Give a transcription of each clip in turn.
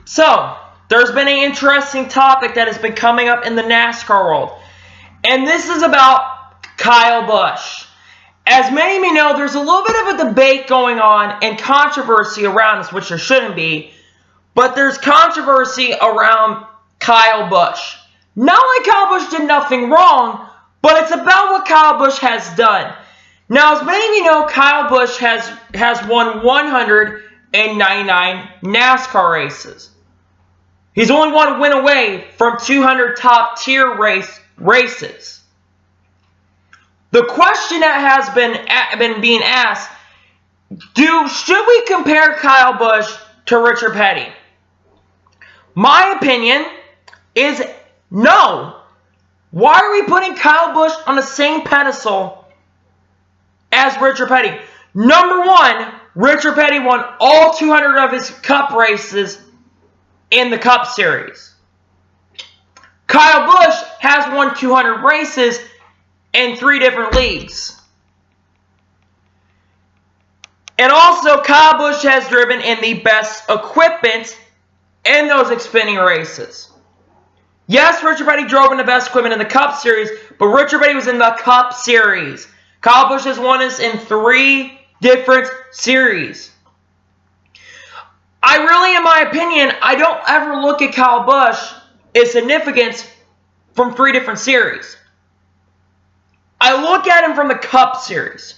So, there's been an interesting topic that has been coming up in the NASCAR world. And this is about Kyle Busch. As many of you know, there's a little bit of a debate going on and controversy around this, which there shouldn't be. But there's controversy around Kyle Busch. Not like Kyle Busch did nothing wrong, but it's about what Kyle Busch has done. Now, as many of you know, Kyle Busch has won 199 NASCAR races. He's only one win away from 200 top-tier races. The question that has been being asked, should we compare Kyle Busch to Richard Petty? My opinion is no. Why are we putting Kyle Busch on the same pedestal as Richard Petty? Number one, Richard Petty won all 200 of his Cup races in the Cup Series. Kyle Busch has won 200 races in 3 different leagues. And also, Kyle Busch has driven in the best equipment in those Xfinity races. Yes, Richard Petty drove in the best equipment in the Cup Series, but Richard Petty was in the Cup Series. Kyle Busch has won this in 3 different series. I really, in my opinion, I don't ever look at Kyle Busch's significance from 3 different series. I look at him from the Cup Series.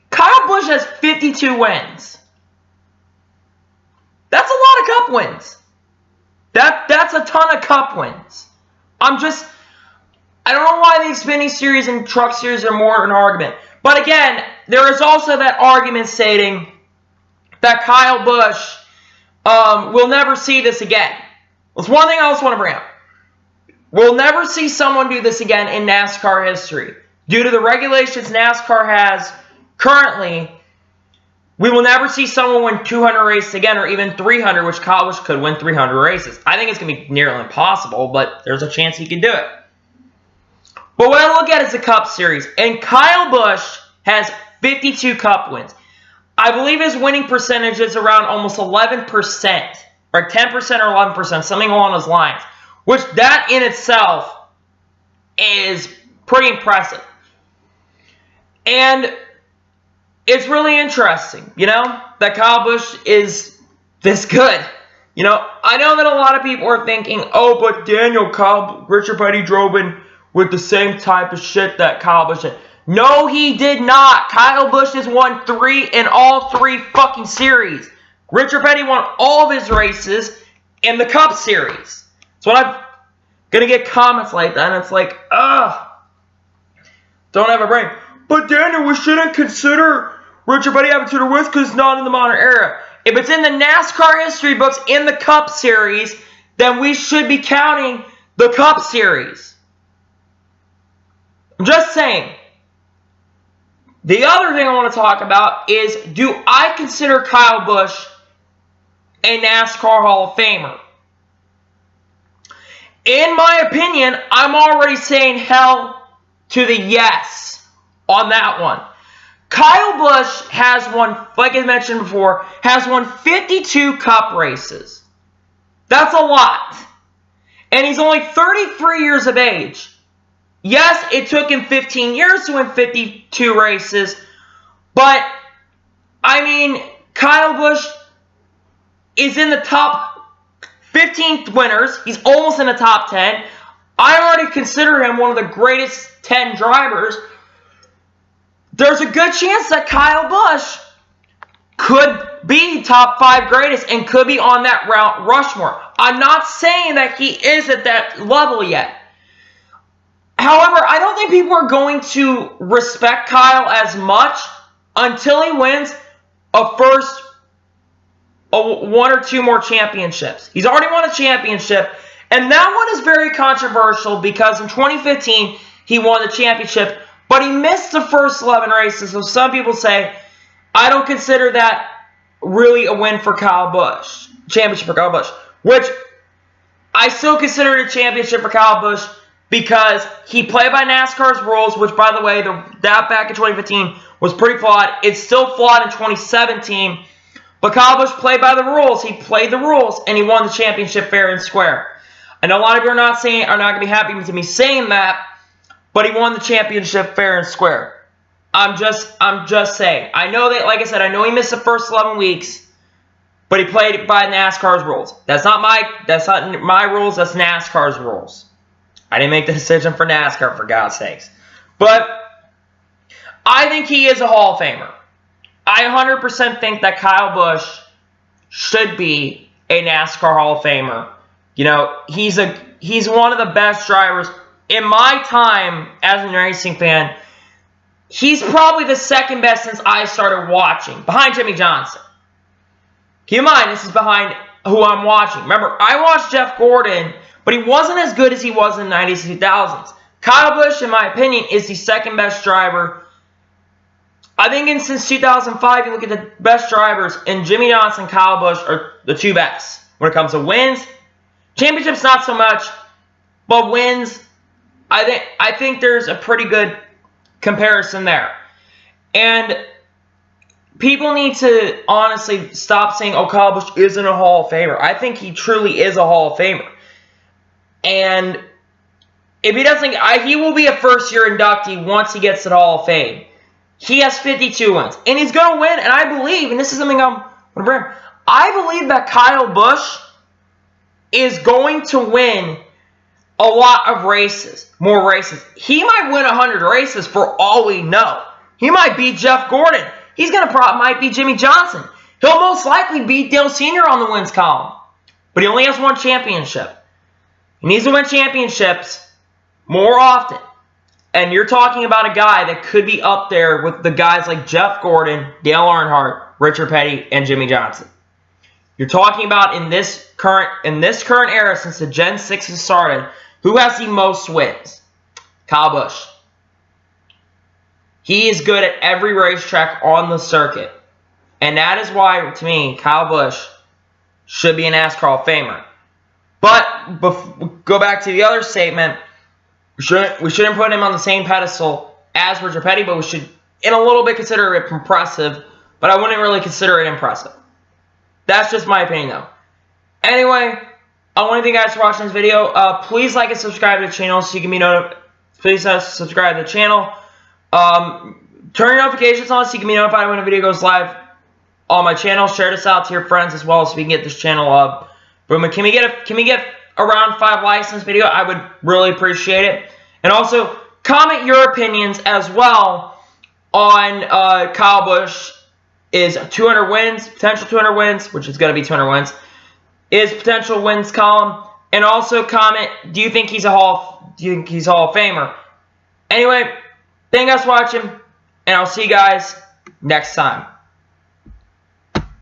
Kyle Busch has 52 wins. That's a lot of Cup wins. That's a ton of Cup wins. I don't know why the Xfinity Series and Truck Series are more an argument. But again, there is also that argument stating that Kyle Busch will never see this again. That's one thing I also want to bring up. We'll never see someone do this again in NASCAR history. Due to the regulations NASCAR has currently, we will never see someone win 200 races again, or even 300, which Kyle Busch could win 300 races. I think it's going to be nearly impossible, but there's a chance he can do it. But what I look at is the Cup Series, and Kyle Busch has 52 Cup wins. I believe his winning percentage is around almost 11%, or 10% or 11%, something along those lines, which that in itself is pretty impressive. And it's really interesting, that Kyle Busch is this good. I know that a lot of people are thinking, oh, but Daniel, Richard Petty drove in with the same type of shit that Kyle Busch did. No, he did not. Kyle Busch has won 3 in all 3 fucking series. Richard Petty won all of his races in the Cup Series. So when I'm going to get comments like that, and it's like, don't have a brain. But Daniel, we shouldn't consider Richard Petty having 200 wins because it's not in the modern era. If it's in the NASCAR history books in the Cup Series, then we should be counting the Cup Series. I'm just saying. The other thing I want to talk about is, do I consider Kyle Busch a NASCAR Hall of Famer? In my opinion, I'm already saying hell to the yes on that one. Kyle Busch has won, like I mentioned before, has won 52 Cup races. That's a lot. And he's only 33 years of age. Yes, it took him 15 years to win 52 races, but, Kyle Busch is in the top 15 winners. He's almost in the top 10. I already consider him one of the greatest 10 drivers. There's a good chance that Kyle Busch could be top 5 greatest and could be on that Mount Rushmore. I'm not saying that he is at that level yet. However, I don't think people are going to respect Kyle as much until he wins one or 2 more championships. He's already won a championship, and that one is very controversial because in 2015, he won the championship, but he missed the first 11 races, so some people say, I don't consider that really a win for Kyle Busch, championship for Kyle Busch, which I still consider it a championship for Kyle Busch, because he played by NASCAR's rules, which, by the way, that back in 2015 was pretty flawed. It's still flawed in 2017, But Kyle Busch played by the rules. He played the rules, and he won the championship fair and square. I know a lot of you are not going to be happy with me saying that, but he won the championship fair and square. I'm just saying. I know that, like I said, I know he missed the first 11 weeks, but he played by NASCAR's rules. That's not my rules. That's NASCAR's rules. I didn't make the decision for NASCAR, for God's sakes. But I think he is a Hall of Famer. I 100% think that Kyle Busch should be a NASCAR Hall of Famer. You know, he's one of the best drivers. In my time as a racing fan, he's probably the second best since I started watching, behind Jimmie Johnson. Keep in mind, this is behind who I'm watching. Remember, I watched Jeff Gordon, but he wasn't as good as he was in the 90s and 2000s. Kyle Busch, in my opinion, is the second best driver. I think since 2005, you look at the best drivers, and Jimmie Johnson and Kyle Busch are the two best. When it comes to wins, championships not so much, but wins, I think there's a pretty good comparison there. And people need to honestly stop saying, oh, Kyle Busch isn't a Hall of Famer. I think he truly is a Hall of Famer. And if he doesn't, he will be a first-year inductee once he gets to the Hall of Fame. He has 52 wins. And he's going to win, and I believe, and this is something I'm going to bring, I believe that Kyle Busch is going to win a lot of races, more races. He might win 100 races for all we know. He might beat Jeff Gordon. He's going to might beat Jimmie Johnson. He'll most likely beat Dale Sr. on the wins column. But he only has one championship. He needs to win championships more often. And you're talking about a guy that could be up there with the guys like Jeff Gordon, Dale Earnhardt, Richard Petty, and Jimmie Johnson. You're talking about in this current era, since the Gen 6 has started, who has the most wins? Kyle Busch. He is good at every racetrack on the circuit. And that is why, to me, Kyle Busch should be an NASCAR Hall of Famer. But go back to the other statement. We shouldn't put him on the same pedestal as Richard Petty, but we should, in a little bit, consider it impressive. But I wouldn't really consider it impressive. That's just my opinion, though. Anyway, I want to thank you guys for watching this video. Please like and subscribe to the channel so you can be notified. Please subscribe to the channel. Turn your notifications on so you can be notified when a video goes live on my channel. Share this out to your friends as well so we can get this channel up. Boom! Can we get around 5 likes in this video? I would really appreciate it. And also, comment your opinions as well on Kyle Busch is 200 wins, potential 200 wins, which is going to be 200 wins, is potential wins column. And also comment, do you think he's a Hall of Famer? Anyway, thank you guys for watching, and I'll see you guys next time.